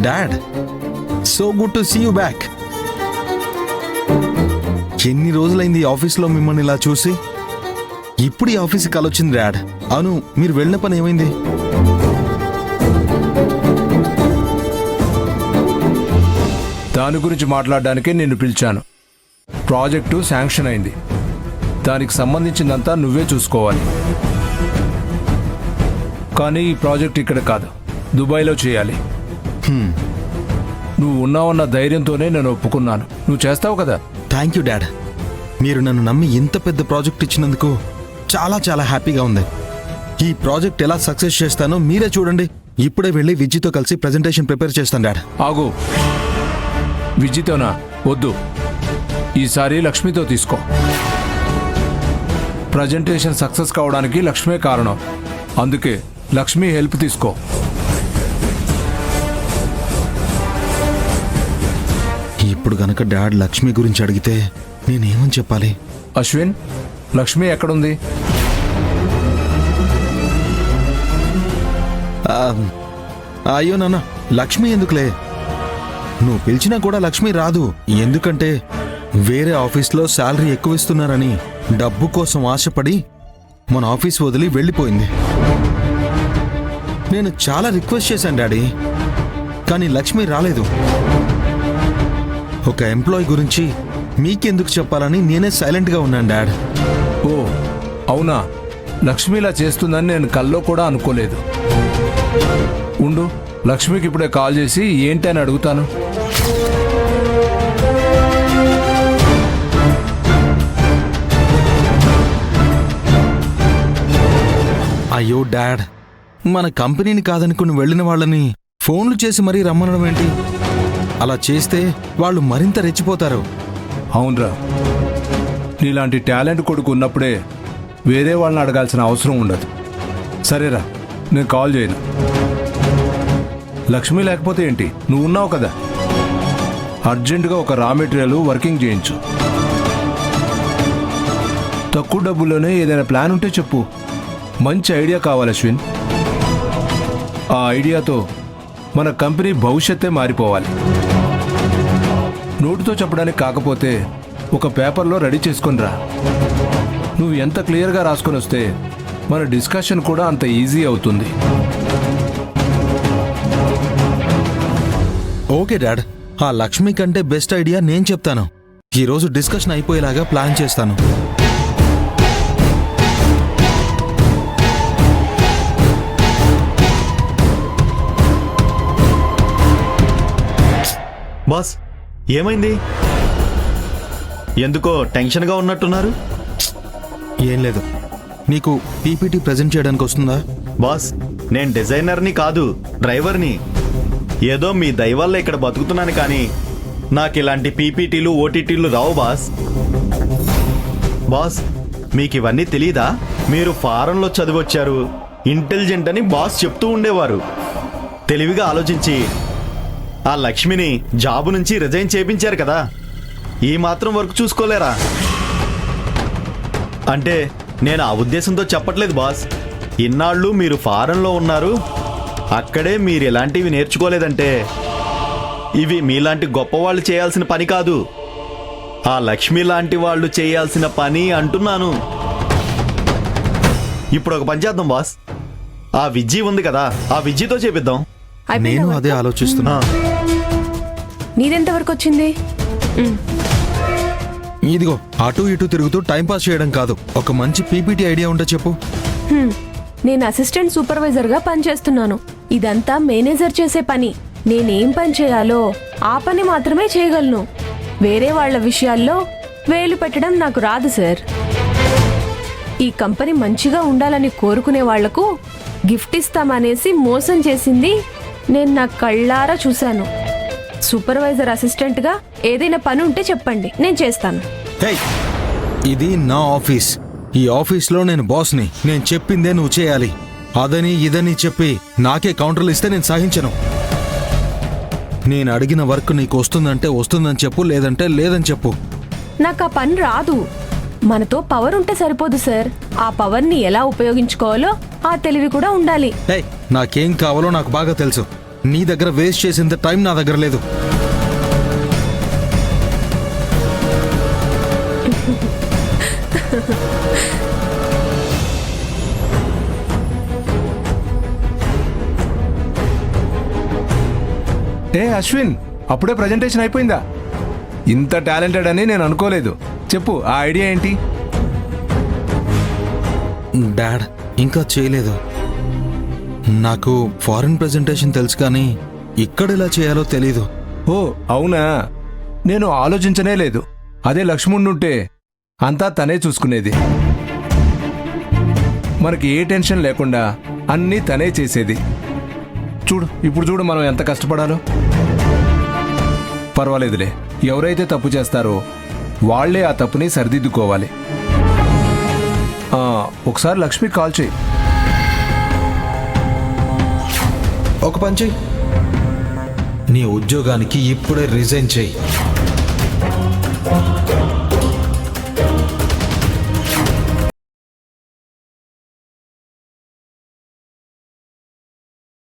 Dad, so good to see you back. ఎన్ని రోజులైంది ఈ ఆఫీస్లో మిమ్మల్ని ఇలా చూసి. ఇప్పుడు ఈ ఆఫీస్కి కలొచ్చింది డాడ్. అవును, మీరు వెళ్ళిన పని ఏమైంది? దాని గురించి మాట్లాడడానికే నిన్ను పిలిచాను. ప్రాజెక్టు శాంక్షన్ అయింది. దానికి సంబంధించిందంతా నువ్వే చూసుకోవాలి. కానీ ఈ ప్రాజెక్ట్ ఇక్కడ కాదు, దుబాయ్లో చేయాలి. నువ్వు ఉన్నావన్న ధైర్యంతోనే నేను ఒప్పుకున్నాను. నువ్వు చేస్తావు కదా? Thank you dad. మీరు నన్ను నమ్మి ఇంత పెద్ద ప్రాజెక్ట్ ఇచ్చినందుకు చాలా చాలా హ్యాపీగా ఉంది. ఈ ప్రాజెక్ట్ ఎలా సక్సెస్ చేస్తానో మీరే చూడండి. ఇప్పుడే వెళ్ళి విజ్జితో కలిసి ప్రెజెంటేషన్ ప్రిపేర్ చేస్తాను డాడ్. ఆగు, విజ్జితోనా? వద్దు, ఈసారి లక్ష్మితో తీసుకో. ప్రజెంటేషన్ సక్సెస్ కావడానికి లక్ష్మే కారణం. అందుకే లక్ష్మి హెల్ప్ తీసుకో. ఇప్పుడు గనక డాడ్ లక్ష్మి గురించి అడిగితే నేనేమని చెప్పాలి? అశ్విన్, లక్ష్మి ఎక్కడుంది? అయ్యో నాన్న, లక్ష్మి ఎందుకులే. నువ్వు పిలిచినా కూడా లక్ష్మి రాదు. ఎందుకంటే వేరే ఆఫీస్లో శాలరీ ఎక్కువ ఇస్తున్నారని డబ్బు కోసం ఆశపడి మన ఆఫీస్ వదిలి వెళ్ళిపోయింది. నేను చాలా రిక్వెస్ట్ చేశాను డాడీ, కానీ లక్ష్మి రాలేదు. ఒక ఎంప్లాయీ గురించి మీకెందుకు చెప్పాలని నేనే సైలెంట్గా ఉన్నాను డాడ్. ఓ అవునా? లక్ష్మి ఇలా చేస్తుందని నేను కల్లో కూడా అనుకోలేదు. ఉండు, లక్ష్మికి ఇప్పుడే కాల్ చేసి ఏంటి అని అడుగుతాను. అయ్యో డాడ్, మన కంపెనీని కాదనుకుని వెళ్ళిన వాళ్ళని ఫోన్లు చేసి మరీ రమ్మనడం ఏంటి? అలా చేస్తే వాళ్ళు మరింత రెచ్చిపోతారు. అవునరా, నీలాంటి టాలెంట్ కొడుకు ఉన్నప్పుడే వేరే వాళ్ళని అడగాల్సిన అవసరం ఉండదు. సరేరా, నేను కాల్ చేయను. లక్ష్మి లేకపోతే ఏంటి, నువ్వు ఉన్నావు కదా. అర్జెంటుగా ఒక రా మెటీరియల్ వర్కింగ్ చేయించు. తక్కువ డబ్బుల్లోనే ఏదైనా ప్లాన్ ఉంటే చెప్పు. మంచి ఐడియా కావాలి అశ్విన్. ఆ ఐడియాతో మన కంపెనీ భవిష్యత్తే మారిపోవాలి. నోటుతో చెప్పడానికి కాకపోతే ఒక పేపర్లో రెడీ చేసుకొని రా. నువ్వు ఎంత క్లియర్గా రాసుకొని వస్తే మన డిస్కషన్ కూడా అంత ఈజీ అవుతుంది. ఓకే డాడ్, ఆ లక్ష్మి కంటే బెస్ట్ ఐడియా నేను చెప్తాను. ఈరోజు డిస్కషన్ అయిపోయేలాగా ప్లాన్ చేస్తాను. బాస్, ఏమైంది? ఎందుకో టెన్షన్గా ఉన్నట్టున్నారు. ఏం లేదు. నీకు పీపీటీ ప్రజెంట్ చేయడానికి వస్తుందా? బాస్, నేను డిజైనర్ని కాదు, డ్రైవర్ని. ఏదో మీ దయ వల్ల ఇక్కడ బతుకుతున్నాను, కానీ నాకు ఇలాంటి పీపీటీలు ఓటీటీలు రావు బాస్. బాస్, మీకు ఇవన్నీ తెలీదా? మీరు ఫారెన్లో చదివొచ్చారు, ఇంటెలిజెంట్ అని బాస్ చెప్తూ ఉండేవారు. తెలివిగా ఆలోచించి ఆ లక్ష్మిని జాబు నుంచి రిజైన్ చేయించారు కదా. ఈ మాత్రం వర్క్ చూసుకోలేరా? అంటే నేను ఆ ఉద్దేశంతో చెప్పట్లేదు బాస్. ఇన్నాళ్ళు మీరు ఫారెన్లో ఉన్నారు, అక్కడే మీరు ఇలాంటివి నేర్చుకోలేదంటే ఇవి మీలాంటి గొప్పవాళ్ళు చేయాల్సిన పని కాదు, ఆ లక్ష్మి లాంటి వాళ్ళు చేయాల్సిన పని అంటున్నాను. ఇప్పుడు ఒక పని చేద్దాం బాస్. ఆ విజ్జి ఉంది కదా, ఆ విజ్జితో చేపిద్దాం. నేను అదే ఆలోచిస్తున్నా. నీదెంతవరకు వచ్చింది? ఇదిగో అటు ఇటు తిరుగుతూ టైంపాస్ చేయడం కాదు, ఒక మంచి పీపీటీ ఐడియా ఉంటే చెప్పు. నేను అసిస్టెంట్ సూపర్వైజర్గా పనిచేస్తున్నాను. ఇదంతా మేనేజర్ చేసే పని. నేనేం పని చేయాలో ఆ పని మాత్రమే చేయగలను. వేరే వాళ్ళ విషయాల్లో వేలు పెట్టడం నాకు రాదు సార్. ఈ కంపెనీ మంచిగా ఉండాలని కోరుకునే వాళ్లకు గిఫ్ట్ ఇస్తామనేసి మోసం చేసింది నేను నా కళ్ళారా చూశాను. సూపర్వైజర్ అసిస్టెంట్గా ఏదైనా పని ఉంటే చెప్పండి, నేను చేస్తాను. ఇది నా ఆఫీస్. ఈ ఆఫీస్లో నేను బాస్ని. నేను చెప్పిందే నువ్వు చేయాలి. అదని ఇదని చెప్పి నాకే కౌంటర్లు ఇస్తే నేను సహించను. నేను అడిగిన వర్క్ నీకు వస్తుందంటే వస్తుందని చెప్పు, లేదంటే లేదని చెప్పు. నాకు ఆ పని రాదు. మనతో పవర్ ఉంటే సరిపోదు సార్, ఆ పవర్ని ఎలా ఉపయోగించుకోవాలో ఆ తెలివి కూడా ఉండాలి. నాకేం కావాలో నాకు బాగా తెలుసు. నీ దగ్గర వేస్ట్ చేసేంత టైం నా దగ్గర లేదు. ఏ అశ్విన్, అప్పుడే ప్రజెంటేషన్ అయిపోయిందా? ఇంత టాలెంటెడ్ అని నేను అనుకోలేదు. చెప్పు, ఆ ఐడియా ఏంటి? డాడ్ ఇంకా చేయలేదు. నాకు ఫారెన్ ప్రెజెంటేషన్ తెలుసు కానీ ఇక్కడ ఎలా చేయాలో తెలీదు. ఓ అవునా, నేను ఆలోచించనే లేదు. అదే లక్ష్మణుంటే అంతా తనే చూసుకునేది. మనకి ఏ టెన్షన్ లేకుండా అన్నీ తనే చేసేది. చూడు, ఇప్పుడు చూడు మనం ఎంత కష్టపడాలో. పర్వాలేదులే, ఎవరైతే తప్పు చేస్తారో వాళ్లే ఆ తప్పుని సరిదిద్దుకోవాలి. ఒకసారి లక్ష్మి కాల్ చేయి. ఒక పని చెయ్యి, నీ ఉద్యోగానికి ఇప్పుడే రిజైన్ చెయ్యి.